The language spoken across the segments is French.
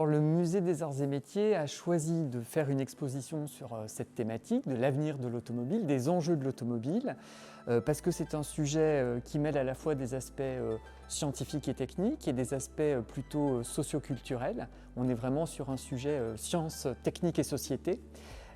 Le Musée des Arts et Métiers a choisi de faire une exposition sur cette thématique de l'avenir de l'automobile, des enjeux de l'automobile, parce que c'est un sujet qui mêle à la fois des aspects scientifiques et techniques et des aspects plutôt socioculturels. On est vraiment sur un sujet sciences, techniques et société.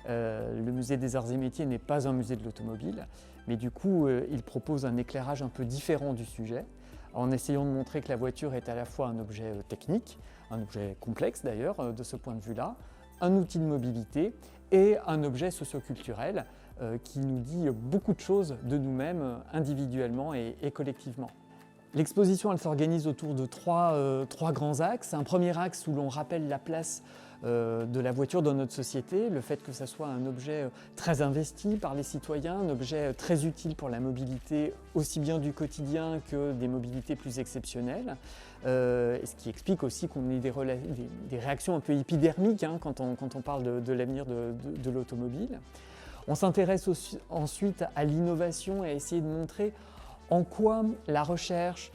Le Musée des Arts et Métiers n'est pas un musée de l'automobile, mais du coup il propose un éclairage un peu différent du sujet, en essayant de montrer que la voiture est à la fois un objet technique, un objet complexe d'ailleurs de ce point de vue-là, un outil de mobilité et un objet socioculturel qui nous dit beaucoup de choses de nous-mêmes individuellement et collectivement. L'exposition elle s'organise autour de trois grands axes. Un premier axe où l'on rappelle la place de la voiture dans notre société, le fait que ça soit un objet très investi par les citoyens, un objet très utile pour la mobilité aussi bien du quotidien que des mobilités plus exceptionnelles, ce qui explique aussi qu'on ait des réactions un peu épidermiques quand on parle de l'avenir de l'automobile. On s'intéresse ensuite à l'innovation et à essayer de montrer en quoi la recherche,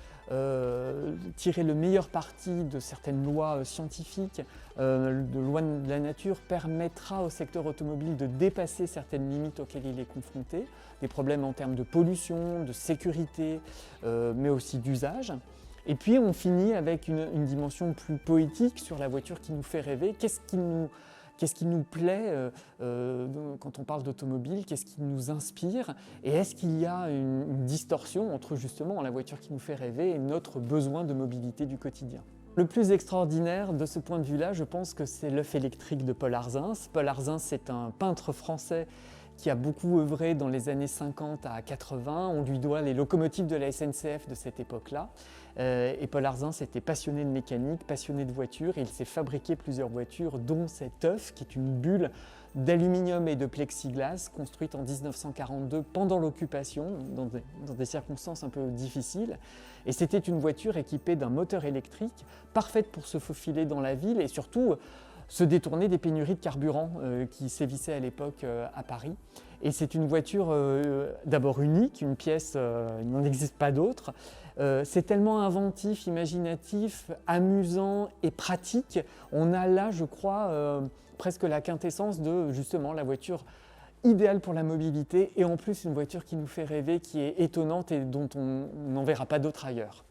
tirer le meilleur parti de certaines lois scientifiques, de lois de la nature, permettra au secteur automobile de dépasser certaines limites auxquelles il est confronté, des problèmes en termes de pollution, de sécurité, mais aussi d'usage. Et puis on finit avec une dimension plus poétique sur la voiture qui nous fait rêver. Qu'est-ce qui nous plaît quand on parle d'automobile? Qu'est-ce qui nous inspire? Et est-ce qu'il y a une distorsion entre justement la voiture qui nous fait rêver et notre besoin de mobilité du quotidien? Le plus extraordinaire de ce point de vue-là, je pense que c'est l'œuf électrique de Paul Arzins. Paul Arzins est un peintre français qui a beaucoup œuvré dans les années 50 à 80. On lui doit les locomotives de la SNCF de cette époque-là. Et Paul Arzins était passionné de mécanique, passionné de voitures, et il s'est fabriqué plusieurs voitures, dont cet œuf, qui est une bulle d'aluminium et de plexiglas, construite en 1942 pendant l'occupation, dans des circonstances un peu difficiles. Et c'était une voiture équipée d'un moteur électrique, parfaite pour se faufiler dans la ville et surtout se détourner des pénuries de carburant qui sévissaient à l'époque à Paris. Et c'est une voiture d'abord unique, une pièce, il n'en existe pas d'autre. C'est tellement inventif, imaginatif, amusant et pratique. On a là, je crois, presque la quintessence de justement la voiture idéale pour la mobilité et en plus une voiture qui nous fait rêver, qui est étonnante et dont on n'en verra pas d'autre ailleurs.